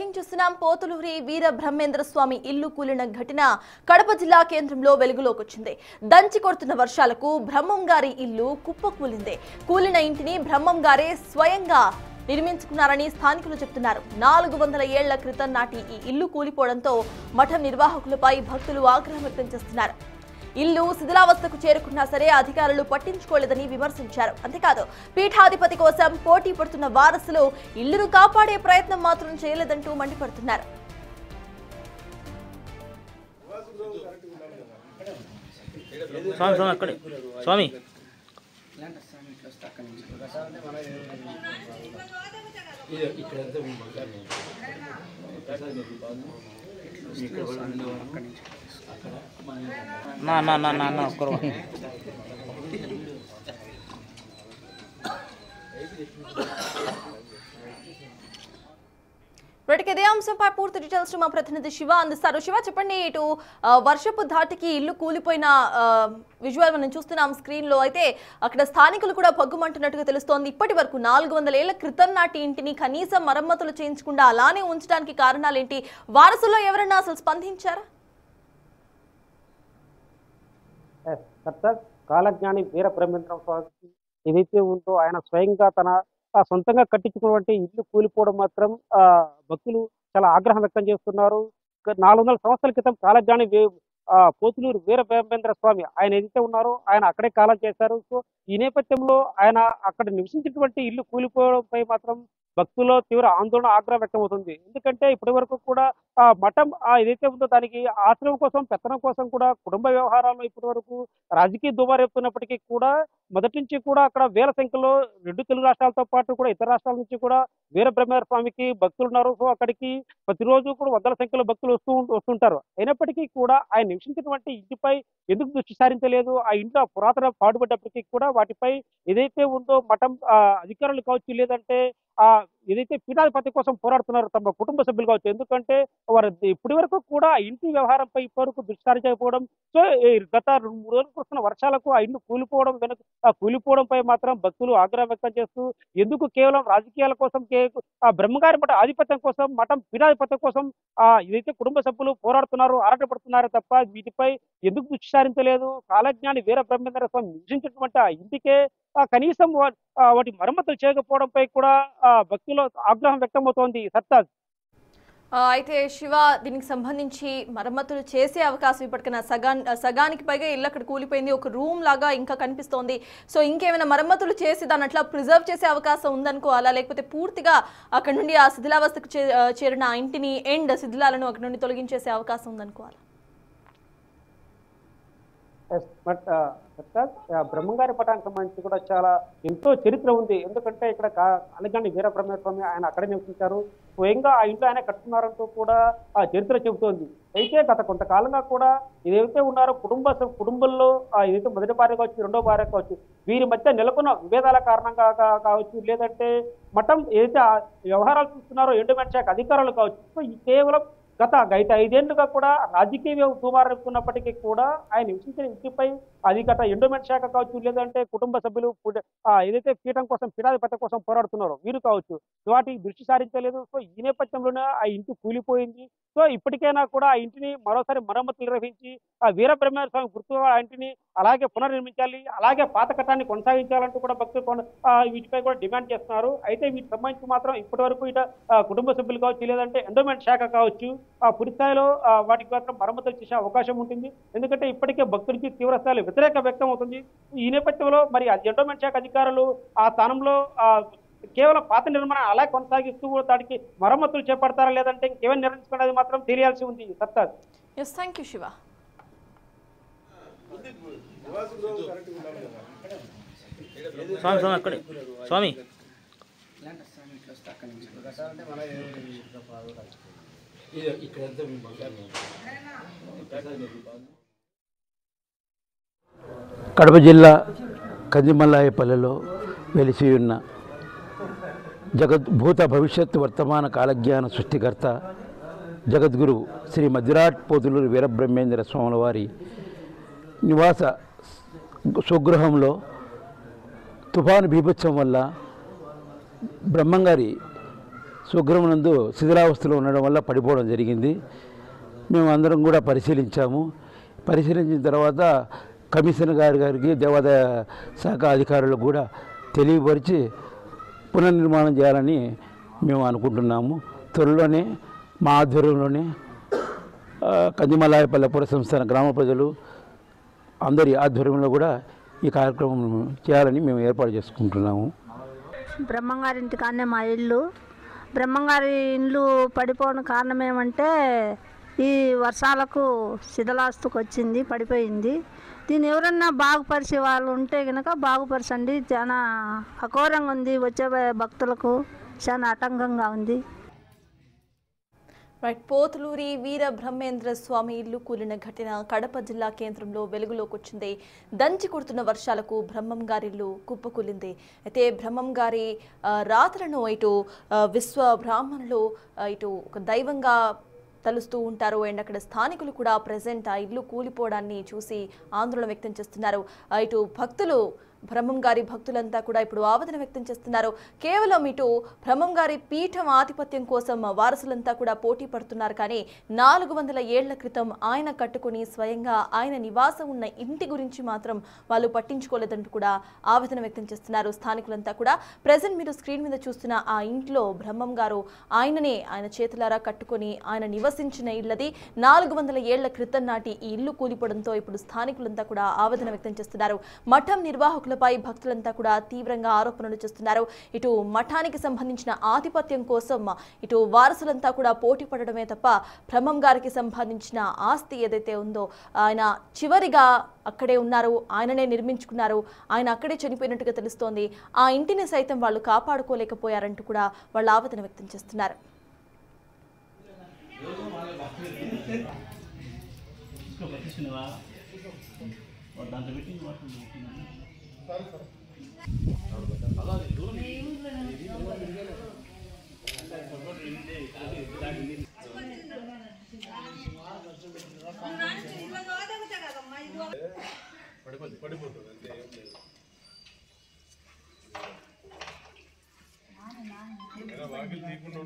Breaking చూస్తున్నాం. పోతులూరి వీర బ్రహ్మేంద్ర స్వామి ఇల్లు కూలిన ఘటన కడప జిల్లా కేంద్రంలో వెలుగులోకి వచ్చింది. దంచి కొడుతున్న వర్షాలకు బ్రహ్మం గారి ఇల్లు కుప్పకూలింది. కూలిన ఇంటిని బ్రహ్మం గారే స్వయంగా నిర్మించుకున్నారని స్థానికులు చెబుతున్నారు. 400 ఏళ్ల క్రితం నాటి ఈ ఇల్లు కూలిపోవడంతో మఠం నిర్వాహకులపై భక్తులు ఆగ్రహం వ్యక్తం చేస్తున్నారు. ఇల్లు శిథిలావస్థకు చేరుకున్నా సరే అధికారులు పట్టించుకోలేదని విమర్శించారు. అంతేకాదు పీఠాధిపతి కోసం పోటీ పడుతున్న వారసులు ఇల్లును కాపాడే ప్రయత్నం మాత్రం చేయలేదంటూ మండిపడుతున్నారు. ఇదే అంశంపై పూర్తి డీటెయిల్స్ మా ప్రతినిధి శివ అందిస్తారు. శివ, చెప్పండి. ఇటు వర్షపు ధాటికి ఇల్లు కూలిపోయిన విజువల్ మనం చూస్తున్నాం స్క్రీన్ లో. అయితే అక్కడ స్థానికులు కూడా పగ్గుమంటున్నట్టుగా తెలుస్తోంది. ఇప్పటి వరకు 400 ఏళ్ల క్రితం నాటి ఇంటిని కనీసం మరమ్మతులు చేయించకుండా అలానే ఉంచడానికి కారణాలేంటి? వారసుల్లో ఎవరైనా అసలు స్పందించారా? కాలజ్ఞాని వీర బ్రహ్మేంద్ర స్వామికి ఏదైతే ఉందో ఆయన స్వయంగా తన సొంతంగా కట్టించుకున్నటువంటి ఇల్లు కూలిపోవడం మాత్రం భక్తులు చాలా ఆగ్రహం వ్యక్తం చేస్తున్నారు. 400 సంవత్సరాల క్రితం కాలజ్ఞాని పోతులూరు వీర బ్రహ్మేంద్ర స్వామి ఆయన ఏదైతే ఉన్నారో ఆయన అక్కడే కాలం చేశారు. సో ఈ నేపథ్యంలో ఆయన అక్కడ నివసించినటువంటి ఇల్లు కూలిపోవడంపై మాత్రం భక్తుల్లో తీవ్ర ఆందోళన ఆగ్రహం వ్యక్తమవుతుంది. ఎందుకంటే ఇప్పటి వరకు కూడా మఠం ఏదైతే ఉందో దానికి ఆశ్రమం కోసం పెత్తనం కోసం కూడా కుటుంబ వ్యవహారాల్లో ఇప్పటి వరకు రాజకీయ దుమారెత్తున్నప్పటికీ కూడా మొదటి నుంచి కూడా అక్కడ వేల సంఖ్యలో 2 తెలుగు రాష్ట్రాలతో పాటు కూడా ఇతర రాష్ట్రాల నుంచి కూడా వీర బ్రహ్మేంద్ర స్వామికి భక్తులు ఉన్నారు. సో అక్కడికి ప్రతిరోజు కూడా వందల సంఖ్యలో భక్తులు వస్తుంటారు. అయినప్పటికీ కూడా ఆయన నివసించినటువంటి ఇంటిపై ఎందుకు దృష్టి సారించలేదు? ఆ ఇంట్లో పురాతన పాడుపడ్డప్పటికీ కూడా వాటిపై ఏదైతే ఉందో మఠం అధికారులు కావచ్చు, లేదంటే ఏదైతే పీఠాధిపతి కోసం పోరాడుతున్నారు తమ కుటుంబ సభ్యులు కావచ్చు, ఎందుకంటే వారు ఇప్పటి వరకు కూడా ఇంటి వ్యవహారంపై ఇప్పటివరకు దృష్టి సారించకపోవడం. సో గత 2-3 రోజులు కురుస్తున్న వర్షాలకు ఆ ఇల్లు కూలిపోవడంపై మాత్రం భక్తులు ఆగ్రహం వ్యక్తం చేస్తూ ఎందుకు కేవలం రాజకీయాల కోసం బ్రహ్మగారి మఠ ఆధిపత్యం కోసం మఠం పీఠాధిపత్యం కోసం ఏదైతే కుటుంబ సభ్యులు పోరాడుతున్నారు ఆరాటపడుతున్నారు తప్ప వీటిపై ఎందుకు దృష్టి సారించలేదు? కాలజ్ఞాని వీర బ్రహ్మేంద్ర స్వామి నివసించినటువంటి ఆ ఇంటికే కనీసం వాటి మరమ్మతులు చేయకపోవడంపై కూడా భక్తులు ఆగ్రహం వ్యక్తమవుతోంది. సర్తాజ్ అయితే శివ, దీనికి సంబంధించి మరమ్మతులు చేసే అవకాశం ఇప్పటికైనా సగానికి పైగా ఇల్లు అక్కడ కూలిపోయింది, ఒక రూమ్ లాగా ఇంకా కనిపిస్తోంది. సో ఇంకేమైనా మరమ్మతులు చేసి దాని అట్లా ప్రిజర్వ్ చేసే అవకాశం ఉందనుకోవాలా, లేకపోతే పూర్తిగా అక్కడ నుండి ఆ శిథిలావస్థకు చేరిన ఇంటిని శిథిలాలను అక్కడ నుండి తొలగించేసే అవకాశం ఉందనుకోవాలా? బ్రహ్మంగారి పటానికి సంబంధించి కూడా చాలా ఎంతో చరిత్ర ఉంది. ఎందుకంటే ఇక్కడ కాలజ్ఞాని వీర బ్రహ్మేంద్ర స్వామి ఆయన అక్కడే నివసించారు. స్వయంగా ఆ ఇంట్లో ఆయన కట్టుకున్నారంటూ కూడా ఆ చరిత్ర చెబుతోంది. అయితే గత కొంతకాలంగా కూడా ఏదైతే ఉన్నారో కుటుంబంలో ఏదైతే మొదటి భార్య కావచ్చు, రెండో భార్య కావచ్చు, వీరి మధ్య నెలకొన్న విభేదాల కారణంగా కావచ్చు, లేదంటే మఠం ఏదైతే వ్యవహారాలు చూస్తున్నారో ఎండోమెంట్ శాఖ అధికారులు కావచ్చు. సో కేవలం గత 5 ఏళ్లుగా కూడా రాజకీయ దుమారెత్తున్నప్పటికీ కూడా ఆయన నివసించిన ఇంటిపై అది గత ఎండోమెంట్ శాఖ కావచ్చు, లేదంటే కుటుంబ సభ్యులు ఏదైతే పీఠం కోసం పీఠాధిపత్యం కోసం పోరాడుతున్నారో వీరు కావచ్చు, వాటికి దృష్టి సారించలేదు. సో ఈ నేపథ్యంలోనే ఆ ఇంటి కూలిపోయింది. సో ఇప్పటికైనా కూడా ఆ ఇంటిని మరోసారి మరమ్మతులు నిర్వహించి ఆ వీర బ్రహ్మేంద్ర స్వామి గుర్తుగా ఆ ఇంటిని అలాగే పునర్నిర్మించాలి, అలాగే పాత కట్టాన్ని కొనసాగించాలంటూ కూడా భక్తులు వీటిపై కూడా డిమాండ్ చేస్తున్నారు. అయితే వీటికి సంబంధించి మాత్రం ఇప్పటి వరకు ఇట కుటుంబ సభ్యులు కావచ్చు, లేదంటే ఎండోమెంట్ శాఖ కావచ్చు పూర్తి స్థాయిలో వాటికి మాత్రం మరమ్మతులు చేసే అవకాశం ఉంటుంది. ఎందుకంటే ఇప్పటికే భక్తులకి తీవ్ర స్థాయిలో వ్యతిరేక వ్యక్తం అవుతుంది. ఈ నేపథ్యంలో మరి ఎండోమెంట్ శాఖ అధికారులు ఆ స్థానంలో కేవలం పాత నిర్మాణం అలా కొనసాగిస్తూ దానికి మరమ్మతులు చేపడతారా, లేదంటే ఇంకేమైనా నిర్ణయించుకునేది మాత్రం తెలియాల్సి ఉంది. సత్తాజ్. Yes, thank you Shiva. స్వామి కడప జిల్లా కందిమల్లాయపల్లెలో వెలిసి ఉన్న భూత భవిష్యత్ వర్తమాన కాలజ్ఞాన సృష్టికర్త జగద్గురు శ్రీ మధ్యరాట్ పోతులూరి వీరబ్రహ్మేంద్ర స్వాముల వారి నివాస స్వగృహంలో తుఫాను బీభత్సం వల్ల బ్రహ్మంగారి స్వగృహం నందు శిథిలావస్థలో ఉండడం వల్ల పడిపోవడం జరిగింది. మేము అందరం కూడా పరిశీలించిన తర్వాత కమిషనర్ గారికి దేవాదాయ శాఖ అధికారులకు కూడా తెలియపరిచి పునర్నిర్మాణం చేయాలని మేము అనుకుంటున్నాము. త్వరలోనే మా ఆధ్వర్యంలోనే కందిమలాయపల్లె పుర సంస్థాన గ్రామ ప్రజలు అందరి ఆధ్వర్యంలో కూడా ఈ కార్యక్రమం చేయాలని మేము ఏర్పాటు చేసుకుంటున్నాము. బ్రహ్మంగారి ఇంటికాడనే మా ఇల్లు. బ్రహ్మంగారి ఇల్లు పడిపోవడం కారణం ఏమంటే ఈ వర్షాలకు శిథిలావస్థకు వచ్చింది, పడిపోయింది. దీన్ని ఎవరన్నా బాగుపరిచే వాళ్ళు ఉంటే కనుక బాగుపరచండి. చాలా అఘోరంగా ఉంది, వచ్చే భక్తులకు చాలా ఆటంకంగా ఉంది. పోతులూరి వీర బ్రహ్మేంద్ర స్వామి ఇల్లు కూలిన ఘటన కడప జిల్లా కేంద్రంలో వెలుగులోకి వచ్చింది. దంచి కొడుతున్న వర్షాలకు బ్రహ్మం గారి ఇల్లు కుప్పకూలింది. అయితే బ్రహ్మం గారి రాత్రులను ఇటు విశ్వ బ్రాహ్మణులు ఇటు ఒక దైవంగా తలుస్తూ ఉంటారు. అండ్ అక్కడ స్థానికులు కూడా ప్రజెంట్ ఆ ఇల్లు కూలిపోవడాన్ని చూసి ఆందోళన వ్యక్తం చేస్తున్నారు. ఇటు భక్తులు బ్రహ్మం గారి భక్తులంతా కూడా ఇప్పుడు ఆవేదన వ్యక్తం చేస్తున్నారు. కేవలం ఇటు బ్రహ్మం గారి పీఠం ఆధిపత్యం కోసం వారసులంతా కూడా పోటీ పడుతున్నారు. కానీ 400 ఏళ్ల క్రితం ఆయన కట్టుకుని స్వయంగా ఆయన నివాసం ఉన్న ఇంటి గురించి మాత్రం వాళ్ళు పట్టించుకోలేదంటూ కూడా ఆవేదన వ్యక్తం చేస్తున్నారు స్థానికులంతా కూడా. ప్రజెంట్ మీరు స్క్రీన్ మీద చూస్తున్న ఆ ఇంట్లో బ్రహ్మం గారు ఆయన చేతులారా కట్టుకొని ఆయన నివసించిన ఇల్లది. 400 ఏళ్ల క్రితం నాటి ఈ ఇల్లు కూలిపోవడంతో ఇప్పుడు స్థానికులంతా కూడా ఆవేదన వ్యక్తం చేస్తున్నారు. మఠం నిర్వాహకులపై భక్తులంతా కూడా తీవ్రంగా ఆరోపణలు చేస్తున్నారు. ఇటు మఠానికి సంబంధించిన ఆధిపత్యం కోసం ఇటు వారసులంతా కూడా పోటీ పడడమే తప్ప బ్రహ్మం గారికి సంబంధించిన ఆస్తి ఏదైతే ఉందో ఆయన చివరిగా అక్కడే ఉన్నారు, ఆయననే నిర్మించుకున్నారు, ఆయన అక్కడే చనిపోయినట్టుగా తెలుస్తోంది. ఆ ఇంటిని సైతం వాళ్ళు కాపాడుకోలేకపోయారంటూ కూడా వాళ్ళు ఆవేదన వ్యక్తం చేస్తున్నారు. వాకిలి తీయకుండా